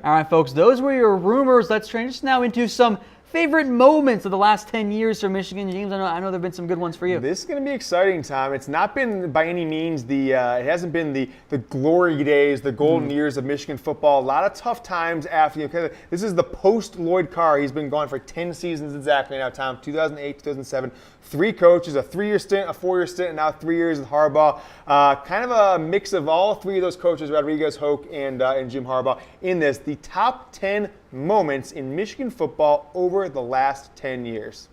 All right, folks, those were your rumors. Let's transition now into some favorite moments of the last 10 years for Michigan. James, I know there have been some good ones for you. This is going to be exciting, Tom. It's not been by any means it hasn't been the glory days, the golden years of Michigan football. A lot of tough times after. This is the post-Lloyd Carr. He's been gone for 10 seasons exactly now, Tom. 2008, 2007. 3 coaches, a 3-year stint, a 4-year stint, and now 3 years with Harbaugh. Kind of a mix of all 3 of those coaches, Rodriguez, Hoke, and Jim Harbaugh, in this. The top 10 moments in Michigan football over the last 10 years.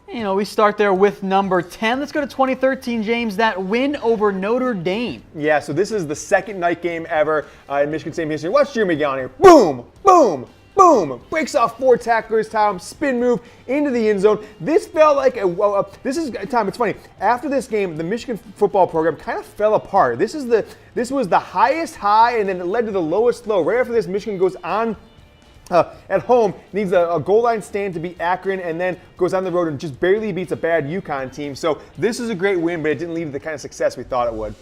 You know, we start there with number 10. Let's go to 2013, James, that win over Notre Dame. Yeah, so this is the second night game ever in Michigan State history. Watch Jeremy McGowan here. Boom, boom, boom. Breaks off 4 tacklers, Tom. Spin move into the end zone. This felt like Tom, it's funny. After this game, the Michigan football program kind of fell apart. This was the highest high, and then it led to the lowest low. Right after this, Michigan goes on at home, needs a goal line stand to beat Akron, and then goes on the road and just barely beats a bad UConn team. So this is a great win, but it didn't lead to the kind of success we thought it would.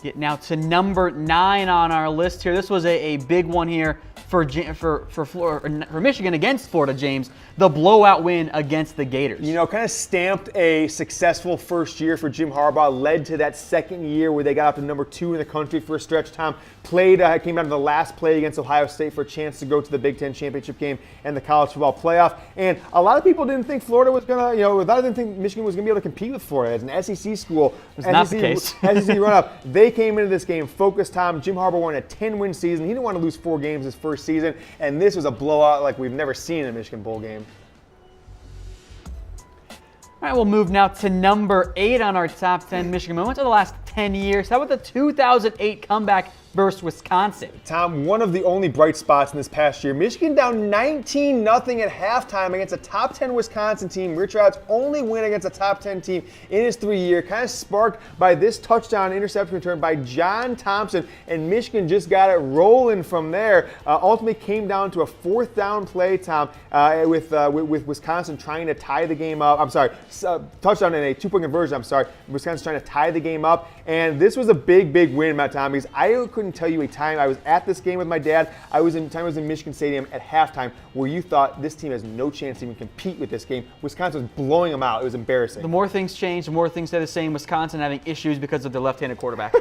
Get now to number 9 on our list here. This was a big one here for Michigan against Florida, James. The blowout win against the Gators. You know, kind of stamped a successful first year for Jim Harbaugh, led to that second year where they got up to number 2 in the country for a stretch. Tom came down to the last play against Ohio State for a chance to go to the Big Ten championship game and the college football playoff. And a lot of people didn't think Florida was going to, a lot of them didn't think Michigan was going to be able to compete with Florida as an SEC school. It's not the case. SEC run-up. They came into this game focused, Tom. Jim Harbaugh won a 10-win season. He didn't want to lose 4 games his first season, and this was a blowout like we've never seen in a Michigan bowl game. All right, we'll move now to number 8 on our top 10 Michigan moments of the last 10 years. How about the 2008 comeback versus Wisconsin? Tom, one of the only bright spots in this past year. Michigan down 19-0 at halftime against a top 10 Wisconsin team. Rich Rod's only win against a top 10 team in his 3-year, kind of sparked by this touchdown interception return by John Thompson, and Michigan just got it rolling from there. Ultimately came down to a 4th down play, Tom, with Wisconsin trying to tie the game up. Touchdown in a 2-point conversion. Wisconsin trying to tie the game up, and this was a big win, Matt, Tom, because I couldn't tell you a time. I was at this game with my dad. I was in Michigan Stadium at halftime where you thought this team has no chance to even compete with this game. Wisconsin was blowing them out. It was embarrassing. The more things change, the more things stay the same. Wisconsin having issues because of their left-handed quarterback.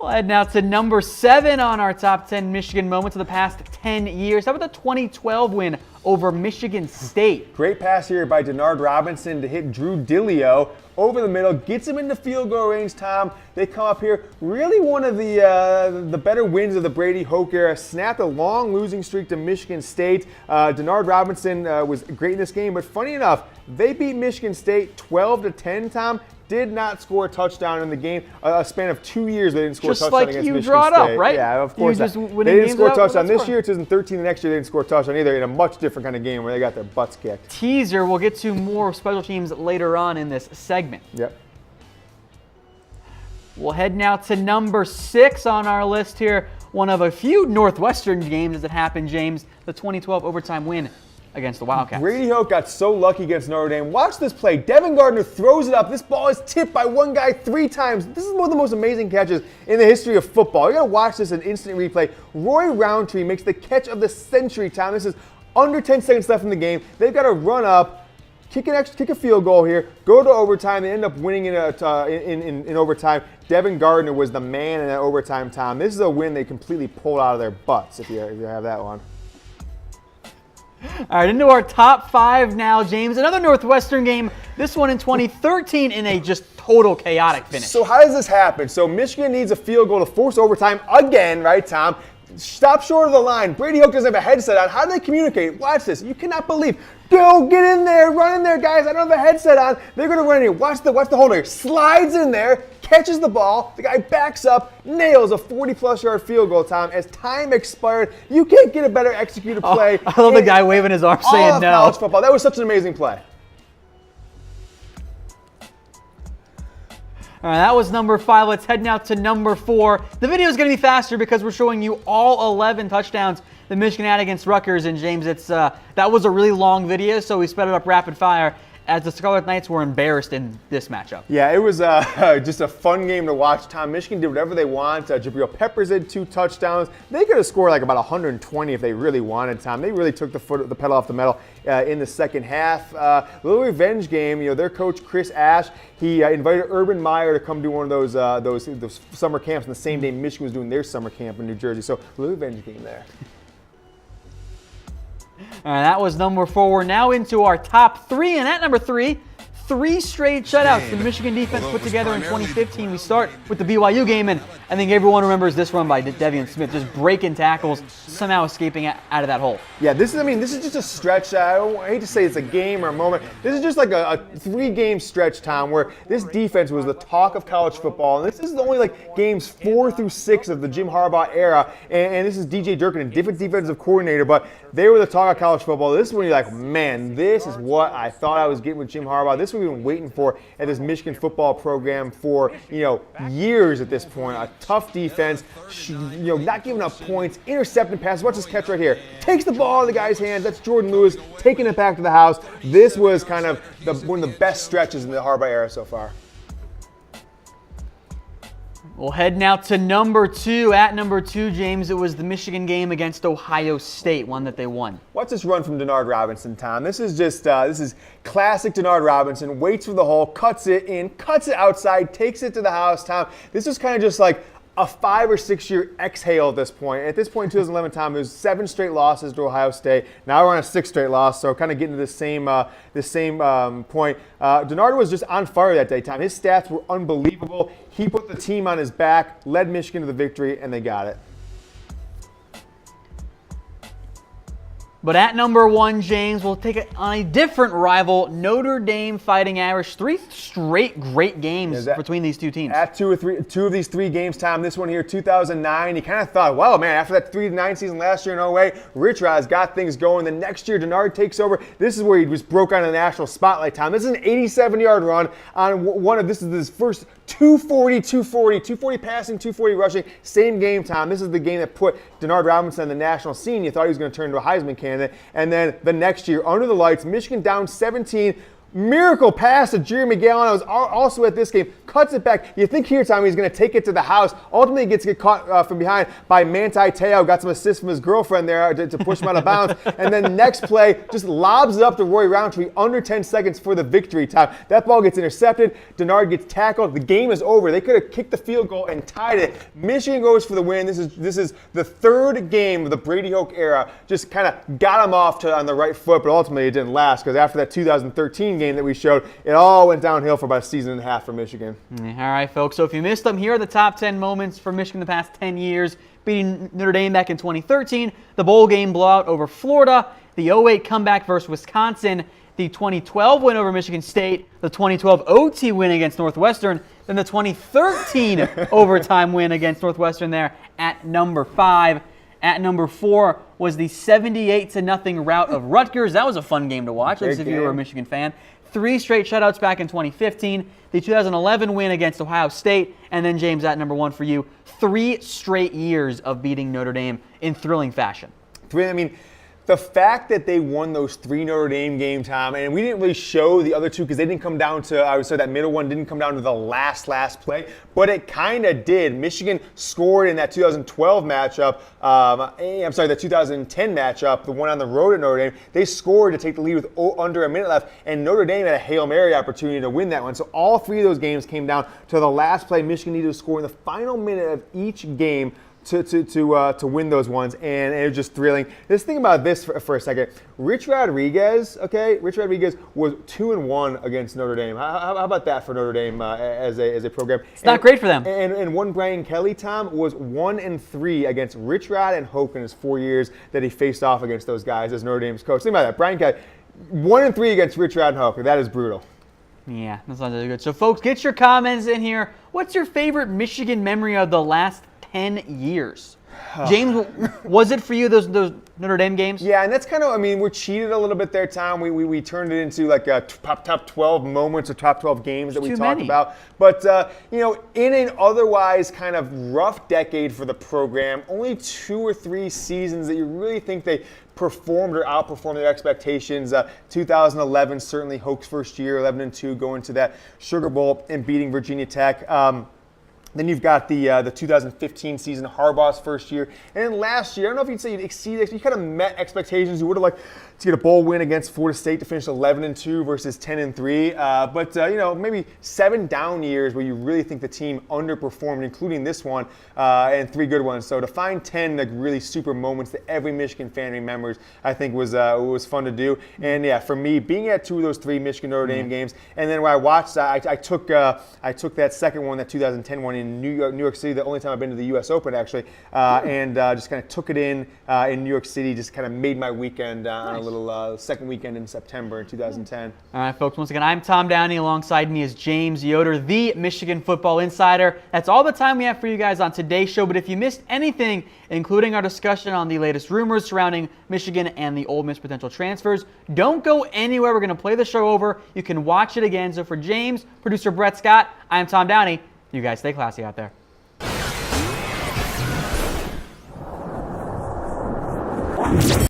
We'll head now to number 7 on our top 10 Michigan moments of the past 10 years. How about the 2012 win over Michigan State? Great pass here by Denard Robinson to hit Drew Dillio over the middle, gets him into field goal range, Tom. They come up here, really one of the better wins of the Brady Hoke era, snapped a long losing streak to Michigan State. Denard Robinson was great in this game, but funny enough, they beat Michigan State 12-10, Tom. Did not score a touchdown in the game. A span of 2 years, they didn't score a touchdown against Michigan State. Just like you brought up, right? Yeah, of course. They didn't score a touchdown this year. 2013, the next year, they didn't score a touchdown either, in a much different kind of game where they got their butts kicked. Teaser, we'll get to more special teams later on in this segment. Yep. We'll head now to number 6 on our list here. One of a few Northwestern games that happened, James, the 2012 overtime win against the Wildcats. Brady Hoke got so lucky against Notre Dame. Watch this play. Devin Gardner throws it up. This ball is tipped by one guy 3 times. This is one of the most amazing catches in the history of football. You got to watch this in instant replay. Roy Roundtree makes the catch of the century, Tom. This is under 10 seconds left in the game. They've got to run up, kick a field goal here, go to overtime. They end up winning in overtime. Devin Gardner was the man in that overtime, Tom. This is a win they completely pulled out of their butts, if you have that one. All right, into our top 5 now, James. Another Northwestern game, this one in 2013 in a just total chaotic finish. So how does this happen? So Michigan needs a field goal to force overtime again, right, Tom? Stop short of the line. Brady Hoke doesn't have a headset on. How do they communicate? Watch this. You cannot believe. Go, get in there, run in there, guys. I don't have a headset on. They're going to run in here. Watch the holder. Slides in there, catches the ball. The guy backs up, nails a 40-plus yard field goal, Tom. As time expired, you can't get a better executed play. I love the guy waving his arm saying no. College football. That was such an amazing play. All right, that was number 5. Let's head now to number 4. The video is going to be faster because we're showing you all 11 touchdowns that Michigan had against Rutgers. And James, that was a really long video, so we sped it up rapid fire. as the Scarlet Knights were embarrassed in this matchup. Yeah, it was just a fun game to watch. Tom, Michigan did whatever they want. Jabril Peppers had 2 touchdowns. They could have scored like about 120 if they really wanted, Tom. They really took the pedal off the metal in the second half. Little revenge game. Their coach Chris Ash, he invited Urban Meyer to come do one of those summer camps on the same day Michigan was doing their summer camp in New Jersey. So a little revenge game there. All right, that was number 4. We're now into our top 3, and at number 3, 3 straight shutouts the Michigan defense put together in 2015. We start with the BYU game, and I think everyone remembers this run by Devian Smith, just breaking tackles, somehow escaping out of that hole. Yeah, this is just a stretch. I hate to say it's a game or a moment. This is just like a 3-game stretch, Tom, where this defense was the talk of college football, and this is only like games 4 through 6 of the Jim Harbaugh era, and this is DJ Durkin, a different defensive coordinator, but they were the talk of college football. This is when you're like, man, this is what I thought I was getting with Jim Harbaugh. This is what we've been waiting for at this Michigan football program for years at this point. A tough defense, not giving up points, intercepting passes. Watch this catch right here. Takes the ball out of the guy's hands. That's Jordan Lewis taking it back to the house. This was kind of one of the best stretches in the Harbaugh era so far. We'll head now to number 2. At number 2, James, it was the Michigan game against Ohio State, one that they won. Watch this run from Denard Robinson, Tom. This is just this is classic Denard Robinson. Waits for the hole, cuts it in, cuts it outside, takes it to the house, Tom. This is kind of just like a 5 or 6 year exhale at this point. At this point in 2011, Tom, it was 7 straight losses to Ohio State. Now we're on a 6th straight loss, so kind of getting to the same point. Denard was just on fire that day, Tom. His stats were unbelievable. He put the team on his back, led Michigan to the victory, and they got it. But at number 1, James, we'll take it on a different rival, Notre Dame Fighting Irish. 3 straight great games between these two teams. At two of these 3 games, Tom, this one here, 2009, you kind of thought, wow, man, after that 3-9 season last year in OA, Rich Rod's got things going. The next year, Denard takes over. This is where he just broke on the national spotlight, Tom. This is an 87-yard run on this is his first 240 passing, 240 rushing. Same game, Tom. This is the game that put Denard Robinson on the national scene. You thought he was going to turn into a Heisman candidate. And then the next year, under the lights, Michigan down 17. Miracle pass to Jerry McGowan. I was also at this game. Cuts it back. You think here, Tommy, he's going to take it to the house. Ultimately, he gets caught from behind by Manti Te'o. Got some assist from his girlfriend there to push him out of bounds. And then next play, just lobs it up to Roy Roundtree under 10 seconds for the victory, Tom. That ball gets intercepted. Denard gets tackled. The game is over. They could have kicked the field goal and tied it. Michigan goes for the win. This is the 3rd game of the Brady Hoke era. Just kind of got him off on the right foot, but ultimately it didn't last because after that 2013 game that we showed, it all went downhill for about a season and a half for Michigan. All right, folks. So if you missed them, here are the top 10 moments for Michigan the past 10 years. Beating Notre Dame back in 2013, the bowl game blowout over Florida, the 08 comeback versus Wisconsin, the 2012 win over Michigan State, the 2012 OT win against Northwestern, then the 2013 overtime win against Northwestern there at number 5. At number 4 was the 78-0 rout of Rutgers. That was a fun game to watch, at least if you were a Michigan fan. 3 straight shutouts back in 2015, the 2011 win against Ohio State, and then, James, at number 1 for you, 3 straight years of beating Notre Dame in thrilling fashion. The fact that they won those 3 Notre Dame games, Tom, and we didn't really show the other 2 because they didn't come down to, I would say that middle one didn't come down to the last play, but it kind of did. Michigan scored in that 2012 matchup, the 2010 matchup, the one on the road at Notre Dame. They scored to take the lead with under a minute left, and Notre Dame had a Hail Mary opportunity to win that one. So all 3 of those games came down to the last play. Michigan needed to score in the final minute of each game to win those ones, and it was just thrilling. Just think about this for a second. Rich Rodriguez was 2-1 against Notre Dame. How about that for Notre Dame as a program? It's not great for them. And one Brian Kelly, Tom, was 1-3 against Rich Rod and Hoke in his 4 years that he faced off against those guys as Notre Dame's coach. Think about that. Brian Kelly, 1-3 against Rich Rod and Hoke. That is brutal. Yeah, that's not really good. So, folks, get your comments in here. What's your favorite Michigan memory of the last 10 years? James, was it for you those Notre Dame games? Yeah, and that's kind of, I mean, we're cheated a little bit there, Tom. We turned it into like a top 12 moments or top 12 games that we talked about. But, you know, in an otherwise kind of rough decade for the program, only 2 or 3 seasons that you really think they performed or outperformed their expectations. 2011, certainly Hoke's first year, 11-2, going to that Sugar Bowl and beating Virginia Tech. Then you've got the 2015 season, Harbaugh's first year. And then last year, I don't know if you'd say you'd exceeded, you kind of met expectations. You would have liked to get a bowl win against Florida State to finish 11-2 versus 10-3. But you know, maybe 7 down years where you really think the team underperformed, including this one, and 3 good ones. So to find 10 like really super moments that every Michigan fan remembers, I think was fun to do. And yeah, for me, being at 2 of those 3 Michigan Notre Dame games, and then when I watched, I took that second one, that 2010 one in New York City, the only time I've been to the U.S. Open actually, and just kind of took it in New York City, just kind of made my weekend on a little second weekend in September in 2010. All right, folks, once again, I'm Tom Downey. Alongside me is James Yoder, the Michigan football insider. That's all the time we have for you guys on today's show, but if you missed anything, including our discussion on the latest rumors surrounding Michigan and the Ole Miss potential transfers, don't go anywhere. We're going to play the show over. You can watch it again. So for James, producer Brett Scott, I'm Tom Downey. You guys stay classy out there.